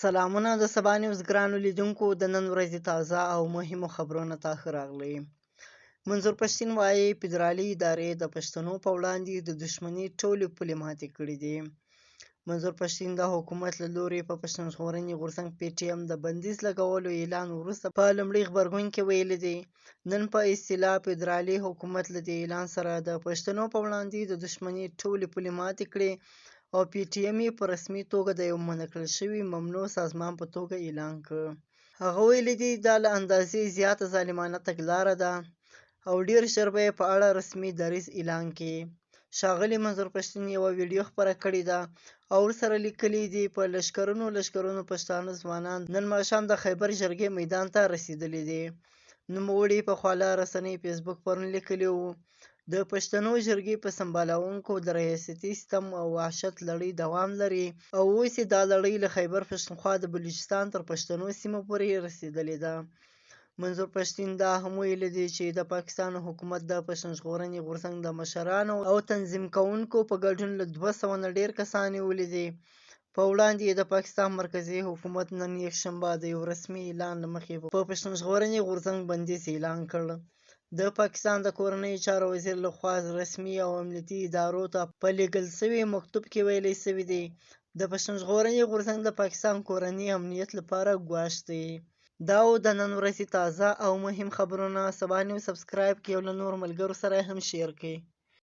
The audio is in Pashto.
سلامونه د سبا نیوز ګرانو لیدونکو د نن ورځې تازه او مهمو خبرونو ته ښه راغلئ. منظور پښتین وایي فدرالي ادارې د پښتنو په وړاندې د دښمنۍ ټولې پولې ماتې کړې دي. منظور پښتین د حکومت له لوري په پښتون ژغورنې غورځنګ PTM د بندیز لګولو اعلان وروسته په لومړي غبرګون کې ویلي دي نن په اصطلاح فدرالي حکومت له دې اعلان سره د پښتنو په وړاندې د دښمنۍ ټولې پولې ماتې کړې او PTM یې په رسمي توګه د یو منع کړل شوي ممنوع سازمان په توګه اعلان کړ. هغه ویلي دي دا له اندازې زیاته ظالمانه تګلاره ده او ډېر ژر به یې په اړه رسمي دریځ اعلان کړي. ښاغلي منظور پښتین یوه ویډیو خپره کړې ده او ورسره لیکلي دي په لښکرونو پښتانه ځوانان نن ماښام د خیبر جرګې میدان ته رسېدلي دي. نوموړي په خواله رسنۍ فیسبوک پرون لیکلي وو د پښتنو جرګې په سمبالونکو د ریاستي سیستم او وحشت لړۍ دوام لري او اوس یې دا لړۍ له خیبر پښتونخوا د بلوچستان تر پښتنو سیمو پورې رسېدلې ده. منظور پښتین دا هم ویلي دي چې د پاکستان حکومت د پښتون ژغورنې غورځنګ د مشرانو او تنظیم کوونکو په ګډون له 200 نه ډېر کسان نیولي دي. په وړاندې د پاکستان مرکزي حکومت نن یکشنبه د یو رسمي اعلان له مخې په پښتون ژغورنې غورځنګ بندیز اعلان کړ. د پاکستان د کورنیو چارو وزیر لخوا رسمي او امنیتي ادارو ته په لیږل شوي مکتوب کې ویلي شوي دي د پښتون ژغورنې غورځنګ د پاکستان کورني امنیت لپاره ګواښ دی. دا و د نن ورځې تازه او مهم خبرونه. سبا نیوز سبسکرایب کړئ او له نورو ملګرو سره هم شیر کړئ.